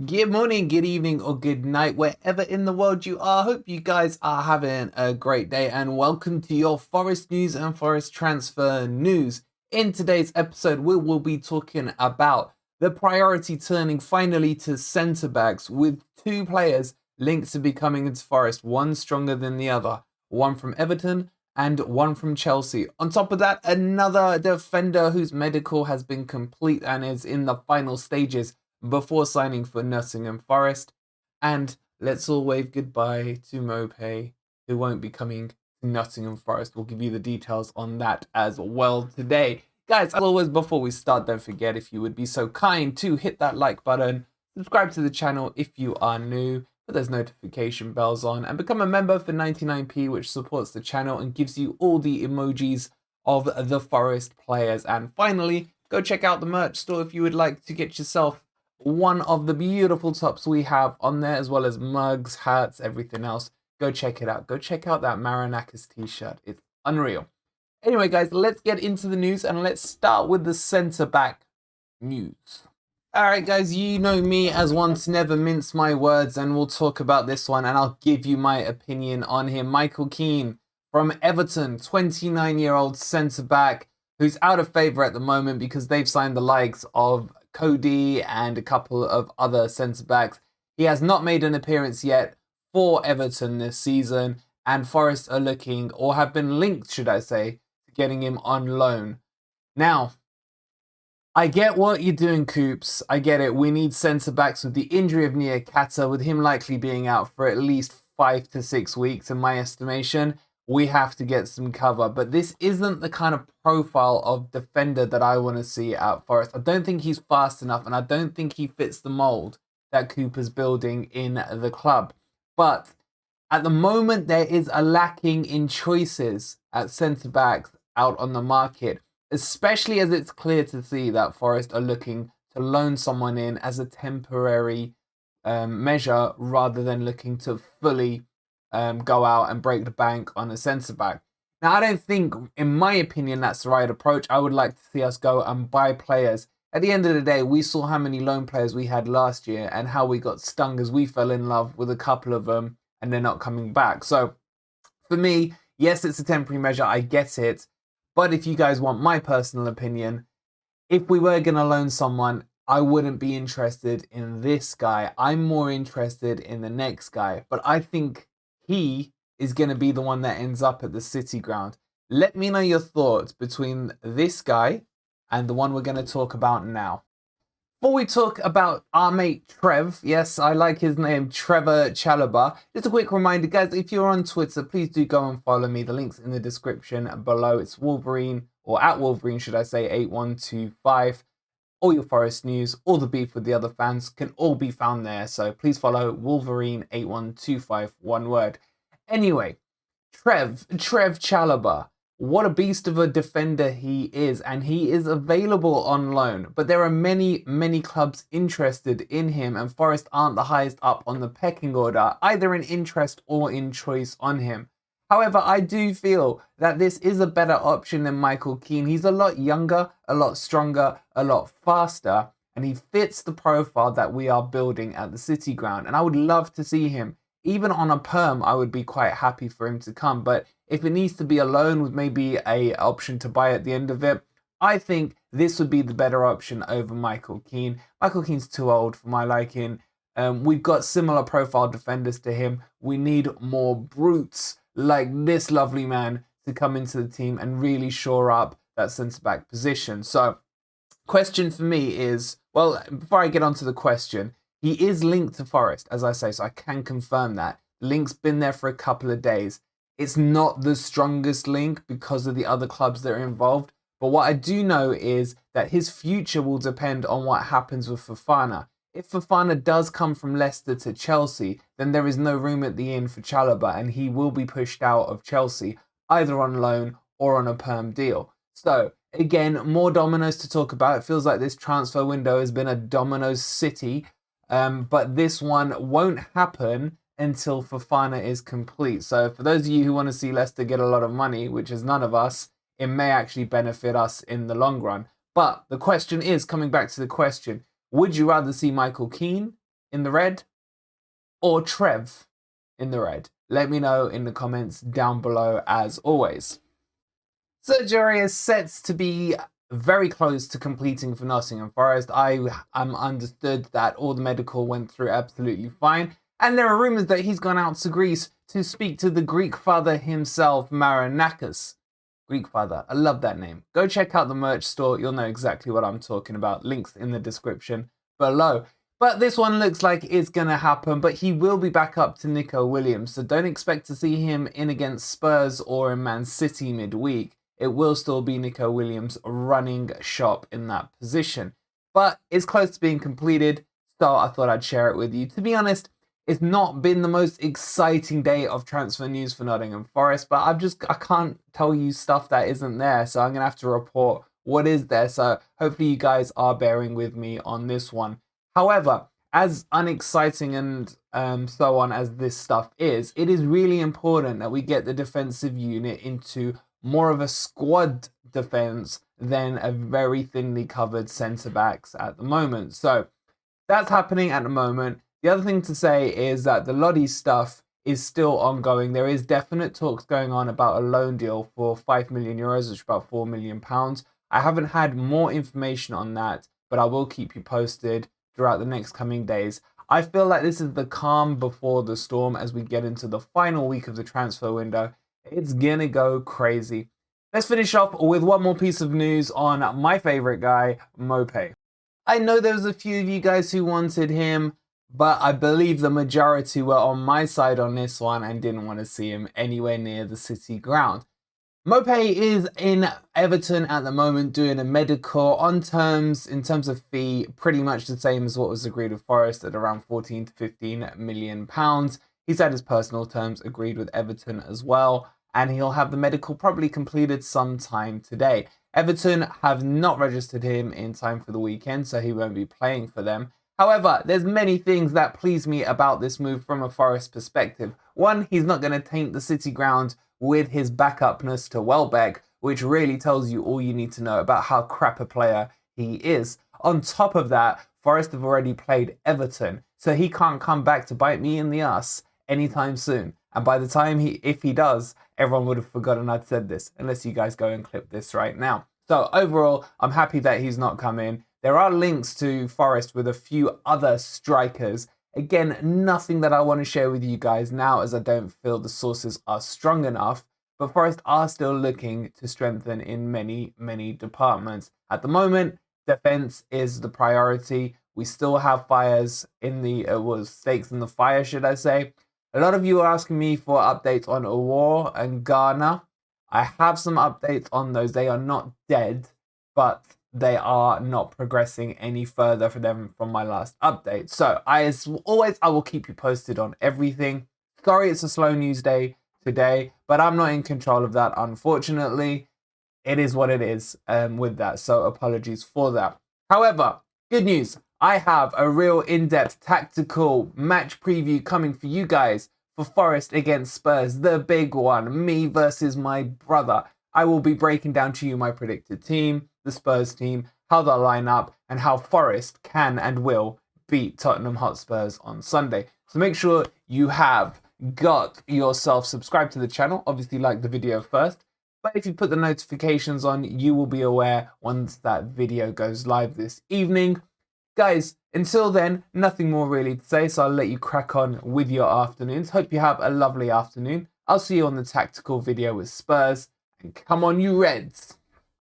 Good morning, good evening, or good night, wherever in the world you are. Hope you guys are having a great day, and welcome to your Forest news and Forest transfer news. In today's episode, we will be talking about the priority turning finally to centre backs, with two players linked to be coming into Forest, one stronger than the other, one from Everton and one from Chelsea. On top of that, another defender whose medical has been complete and is in the final stages before signing for Nottingham Forest. And let's all wave goodbye to Maupay, who won't be coming to Nottingham Forest. We'll give you the details on that as well today. Guys, as always, before we start, don't forget, if you would be so kind, to hit that like button, subscribe to the channel if you are new, put those notification bells on, and become a member for 99p, which supports the channel and gives you all the emojis of the Forest players. And finally, go check out the merch store if you would like to get yourself one of the beautiful tops we have on there, as well as mugs, hats, everything else. Go check it out. Go check out that Marinakis t-shirt. It's unreal. Anyway, guys, let's get into the news, and let's start with the centre-back news. Alright, guys, you know me as one to never mince my words, and we'll talk about this one, and I'll give you my opinion on him. Michael Keane from Everton, 29-year-old centre-back, who's out of favour at the moment because they've signed the likes of Cody and a couple of other centre-backs. He has not made an appearance yet for Everton this season, and Forest are looking, or have been linked, should I say, to getting him on loan. Now, I get what you're doing, Coops. I get it. We need centre-backs with the injury of Niakhate, with him likely being out for at least 5 to 6 weeks, in my estimation. We have to get some cover, but this isn't the kind of profile of defender that I want to see at Forest. I don't think he's fast enough, and I don't think he fits the mould that Cooper's building in the club. But at the moment, there is a lacking in choices at centre-backs out on the market, especially as it's clear to see that Forest are looking to loan someone in as a temporary measure, rather than looking to fully go out and break the bank on a centre-back. Now, I don't think, in my opinion, that's the right approach. I would like to see us go and buy players. At the end of the day, we saw how many loan players we had last year and how we got stung as we fell in love with a couple of them and they're not coming back. So, for me, yes, it's a temporary measure. I get it. But if you guys want my personal opinion, if we were going to loan someone, I wouldn't be interested in this guy. I'm more interested in the next guy. But I think he is going to be the one that ends up at the City ground. Let me know your thoughts between this guy and the one we're going to talk about now. Before we talk about our mate Trev, yes, I like his name, Trevor Chalobah. Just a quick reminder, guys, if you're on Twitter, please do go and follow me. The link's in the description below. It's Wolverine, or at Wolverine, should I say, 8125. All your Forest news, all the beef with the other fans can all be found there. So please follow Wolverine8125, one word. Anyway, Trev Chalobah. What a beast of a defender he is, and he is available on loan. But there are many, many clubs interested in him, and Forest aren't the highest up on the pecking order, either in interest or in choice on him. However, I do feel that this is a better option than Michael Keane. He's a lot younger, a lot stronger, a lot faster, and he fits the profile that we are building at the City ground. And I would love to see him. Even on a perm, I would be quite happy for him to come. But if it needs to be a loan with maybe a option to buy at the end of it, I think this would be the better option over Michael Keane. Michael Keane's too old for my liking. We've got similar profile defenders to him. We need more brutes like this lovely man to come into the team and really shore up that centre-back position. So, question for me is, well, before I get on to the question, he is linked to Forest, as I say, so I can confirm that. The link's been there for a couple of days. It's not the strongest link because of the other clubs that are involved, but what I do know is that his future will depend on what happens with Fofana. If Fofana does come from Leicester to Chelsea, then there is no room at the inn for Chalobah, and he will be pushed out of Chelsea, either on loan or on a perm deal. So, again, more dominoes to talk about. It feels like this transfer window has been a dominoes city, but this one won't happen until Fofana is complete. So for those of you who want to see Leicester get a lot of money, which is none of us, it may actually benefit us in the long run. But the question is, coming back to the question, would you rather see Michael Keane in the red or Trev in the red? Let me know in the comments down below as always. Surgery is set to be very close to completing for Nottingham Forest. I am understood that all the medical went through absolutely fine, and there are rumours that he's gone out to Greece to speak to the Greek father himself, Marinakis. Greek father, I love that name. Go check out the merch store, you'll know exactly what I'm talking about. Links in the description below. But this one looks like it's going to happen, but he will be back up to Nico Williams, so don't expect to see him in against Spurs or in Man City midweek. It will still be Nico Williams running shop in that position. But it's close to being completed, so I thought I'd share it with you. To be honest, it's not been the most exciting day of transfer news for Nottingham Forest, but I can't tell you stuff that isn't there, so I'm going to have to report what is there. So hopefully you guys are bearing with me on this one. However, as unexciting and so on as this stuff is, it is really important that we get the defensive unit into more of a squad defense than a very thinly covered centre backs at the moment. So that's happening at the moment. The other thing to say is that the Lodi stuff is still ongoing. There is definite talks going on about a loan deal for €5 million, which is about £4 million. I haven't had more information on that, but I will keep you posted throughout the next coming days. I feel like this is the calm before the storm as we get into the final week of the transfer window. It's gonna go crazy. Let's finish off with one more piece of news on my favorite guy, Maupay. I know there was a few of you guys who wanted him, but I believe the majority were on my side on this one and didn't want to see him anywhere near the City ground. Maupay is in Everton at the moment doing a medical on terms, in terms of fee, pretty much the same as what was agreed with Forest at around 14 to 15 million pounds. He's had his personal terms agreed with Everton as well, and he'll have the medical probably completed sometime today. Everton have not registered him in time for the weekend, so he won't be playing for them. However, there's many things that please me about this move from a Forest perspective. One, he's not going to taint the City ground with his backupness to Welbeck, which really tells you all you need to know about how crap a player he is. On top of that, Forest have already played Everton, so he can't come back to bite me in the ass anytime soon. And by the time if he does, everyone would have forgotten I'd said this, unless you guys go and clip this right now. So overall, I'm happy that he's not come in. There are links to Forest with a few other strikers. Again, nothing that I want to share with you guys now, as I don't feel the sources are strong enough. But Forest are still looking to strengthen in many, many departments. At the moment, defense is the priority. We still have fires in the, stakes in the fire, should I say. A lot of you are asking me for updates on Aurier and Ghana. I have some updates on those. They are not dead, but they are not progressing any further for them from my last update. So as always, I will keep you posted on everything. Sorry it's a slow news day today, but I'm not in control of that, unfortunately. It is what it is with that, so apologies for that. However, good news. I have a real in-depth tactical match preview coming for you guys for Forest against Spurs, the big one, me versus my brother. I will be breaking down to you my predicted team, the Spurs team, how they'll line up, and how Forest can and will beat Tottenham Hotspurs on Sunday. So make sure you have got yourself subscribed to the channel. Obviously like the video first, but if you put the notifications on, you will be aware once that video goes live this evening. Guys, until then, nothing more really to say, so I'll let you crack on with your afternoons. Hope you have a lovely afternoon. I'll see you on the tactical video with Spurs, and come on you Reds!